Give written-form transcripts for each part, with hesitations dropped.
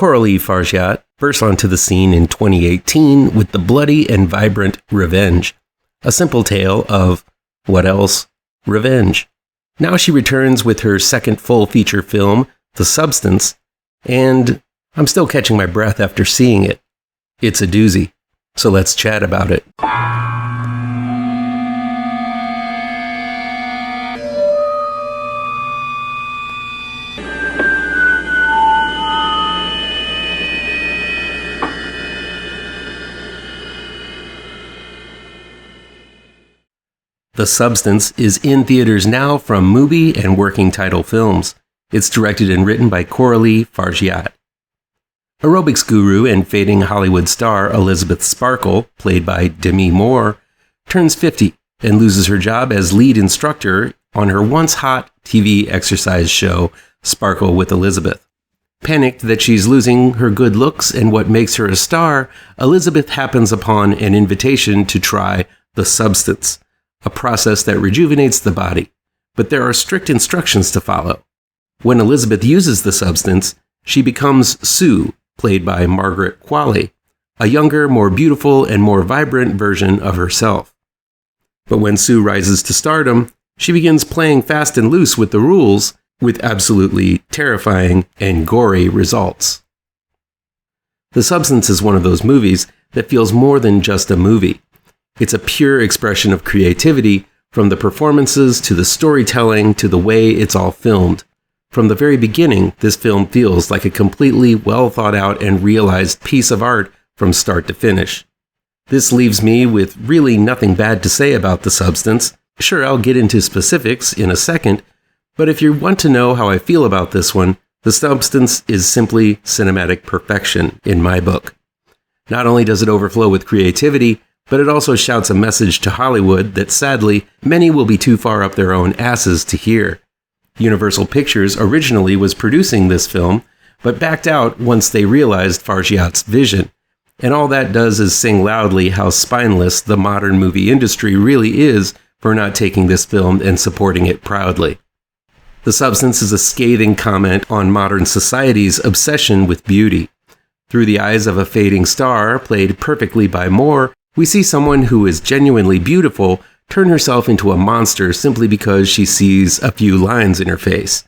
Coralie Fargeat burst onto the scene in 2018 with the bloody and vibrant Revenge, a simple tale of, what else? Revenge. Now she returns with her second full feature film, The Substance, and I'm still catching my breath after seeing it. It's a doozy, so let's chat about it. The Substance is in theaters now from Mubi and Working Title Films. It's directed and written by Coralie Fargeat. Aerobics guru and fading Hollywood star Elizabeth Sparkle, played by Demi Moore, turns 50 and loses her job as lead instructor on her once hot TV exercise show, Sparkle with Elizabeth. Panicked that she's losing her good looks and what makes her a star, Elizabeth happens upon an invitation to try The Substance, a process that rejuvenates the body, but there are strict instructions to follow. When Elizabeth uses the substance, she becomes Sue, played by Margaret Qualley, a younger, more beautiful, and more vibrant version of herself. But when Sue rises to stardom, she begins playing fast and loose with the rules, with absolutely terrifying and gory results. The Substance is one of those movies that feels more than just a movie. It's a pure expression of creativity, from the performances to the storytelling to the way it's all filmed. From the very beginning, this film feels like a completely well thought out and realized piece of art from start to finish. This leaves me with really nothing bad to say about The Substance. Sure, I'll get into specifics in a second, but if you want to know how I feel about this one, The Substance is simply cinematic perfection in my book. Not only does it overflow with creativity, but it also shouts a message to Hollywood that sadly, many will be too far up their own asses to hear. Universal Pictures originally was producing this film, but backed out once they realized Fargeat's vision. And all that does is sing loudly how spineless the modern movie industry really is for not taking this film and supporting it proudly. The Substance is a scathing comment on modern society's obsession with beauty. Through the eyes of a fading star, played perfectly by Moore, we see someone who is genuinely beautiful turn herself into a monster simply because she sees a few lines in her face.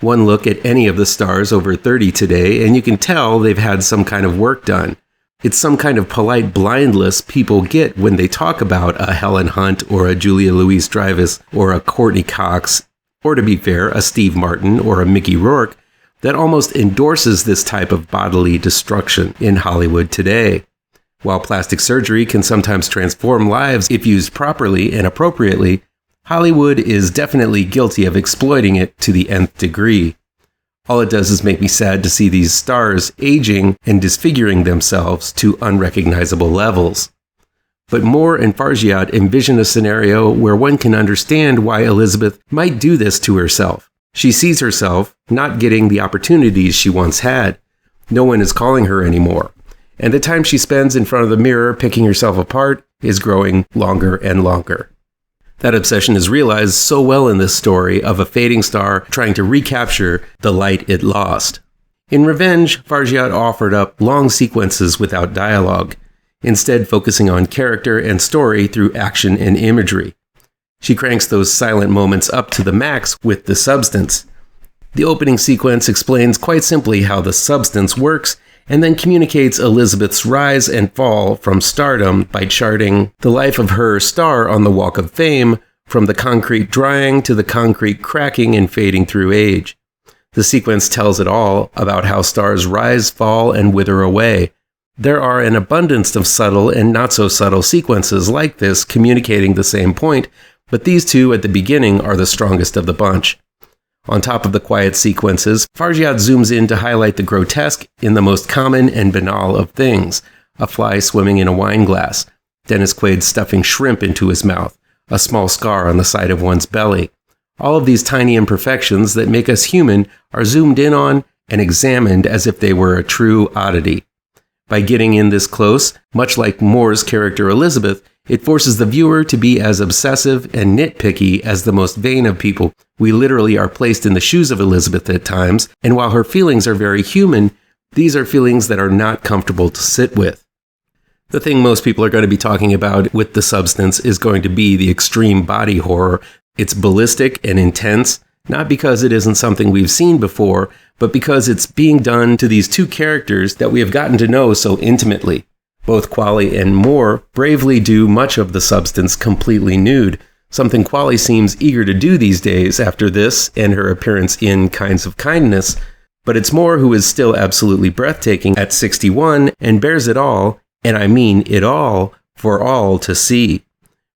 One look at any of the stars over 30 today, and you can tell they've had some kind of work done. It's some kind of polite blindness people get when they talk about a Helen Hunt or a Julia Louis-Dreyfus or a Courtney Cox, or to be fair, a Steve Martin or a Mickey Rourke, that almost endorses this type of bodily destruction in Hollywood today. While plastic surgery can sometimes transform lives if used properly and appropriately, Hollywood is definitely guilty of exploiting it to the nth degree. All it does is make me sad to see these stars aging and disfiguring themselves to unrecognizable levels. But Moore and Fargeat envision a scenario where one can understand why Elizabeth might do this to herself. She sees herself not getting the opportunities she once had. No one is calling her anymore. And the time she spends in front of the mirror picking herself apart is growing longer and longer. That obsession is realized so well in this story of a fading star trying to recapture the light it lost. In Revenge, Fargeat offered up long sequences without dialogue, instead focusing on character and story through action and imagery. She cranks those silent moments up to the max with The Substance. The opening sequence explains quite simply how the substance works, and then communicates Elizabeth's rise and fall from stardom by charting the life of her star on the Walk of Fame, from the concrete drying to the concrete cracking and fading through age. The sequence tells it all about how stars rise, fall, and wither away. There are an abundance of subtle and not so subtle sequences like this communicating the same point, but these two at the beginning are the strongest of the bunch. On top of the quiet sequences, Fargeat zooms in to highlight the grotesque in the most common and banal of things: a fly swimming in a wine glass, Dennis Quaid stuffing shrimp into his mouth, a small scar on the side of one's belly. All of these tiny imperfections that make us human are zoomed in on and examined as if they were a true oddity. By getting in this close, much like Moore's character Elizabeth, it forces the viewer to be as obsessive and nitpicky as the most vain of people. We literally are placed in the shoes of Elizabeth at times, and while her feelings are very human, These are feelings that are not comfortable to sit with. The thing most people are going to be talking about with The Substance is going to be the extreme body horror. It's ballistic and intense, not because it isn't something we've seen before, but because it's being done to these two characters that we have gotten to know so intimately. Both Coralie and Moore bravely do much of The Substance completely nude, something Coralie seems eager to do these days after this and her appearance in Kinds of Kindness, but it's Moore who is still absolutely breathtaking at 61 and bears it all, and I mean it all, for all to see.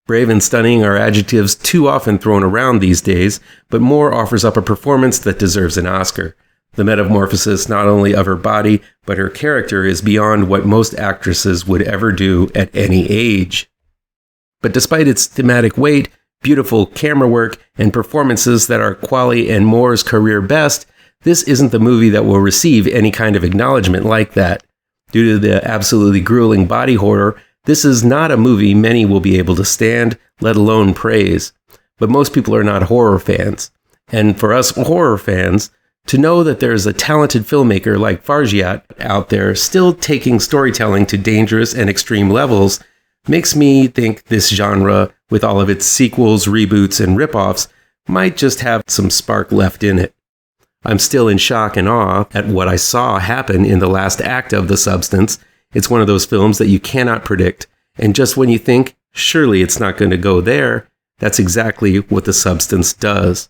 Brave and stunning are adjectives too often thrown around these days, but Moore offers up a performance that deserves an Oscar. The metamorphosis not only of her body, but her character is beyond what most actresses would ever do at any age. But despite its thematic weight, beautiful camera work, and performances that are Coralie and Moore's career best, this isn't the movie that will receive any kind of acknowledgement like that. Due to the absolutely grueling body horror, this is not a movie many will be able to stand, let alone praise. But most people are not horror fans. And for us horror fans, to know that there's a talented filmmaker like Fargeat out there still taking storytelling to dangerous and extreme levels makes me think this genre, with all of its sequels, reboots, and ripoffs, might just have some spark left in it. I'm still in shock and awe at what I saw happen in the last act of The Substance. It's one of those films that you cannot predict, and just when you think, surely it's not going to go there, that's exactly what The Substance does.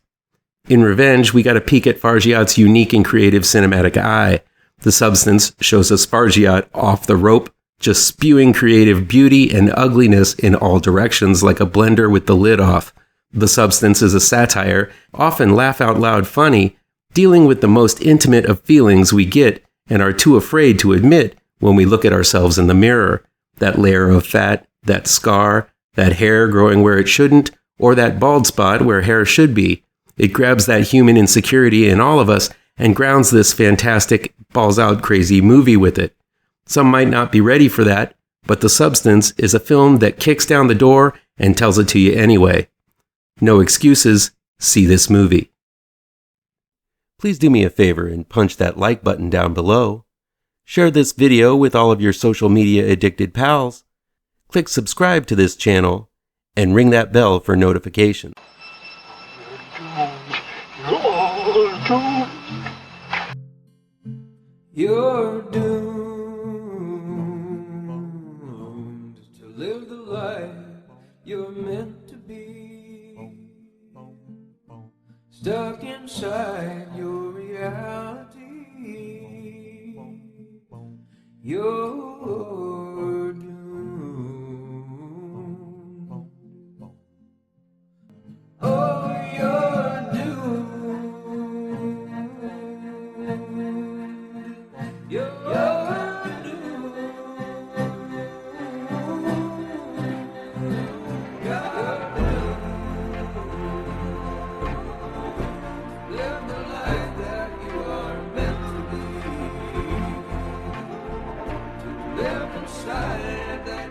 In Revenge, we got a peek at Fargeat's unique and creative cinematic eye. The Substance shows us Fargeat off the rope, just spewing creative beauty and ugliness in all directions like a blender with the lid off. The Substance is a satire, often laugh-out-loud funny, dealing with the most intimate of feelings we get and are too afraid to admit when we look at ourselves in the mirror. That layer of fat, that scar, that hair growing where it shouldn't, or that bald spot where hair should be. It grabs that human insecurity in all of us and grounds this fantastic, balls-out crazy movie with it. Some might not be ready for that, but The Substance is a film that kicks down the door and tells it to you anyway. No excuses, see this movie. Please do me a favor and punch that like button down below. Share this video with all of your social media addicted pals. Click subscribe to this channel and ring that bell for notifications. You're doomed to live the life you're meant to be, stuck inside your reality. You're doomed. Oh, you're doomed. You're doomed. Live the life that you are meant to be. Live inside that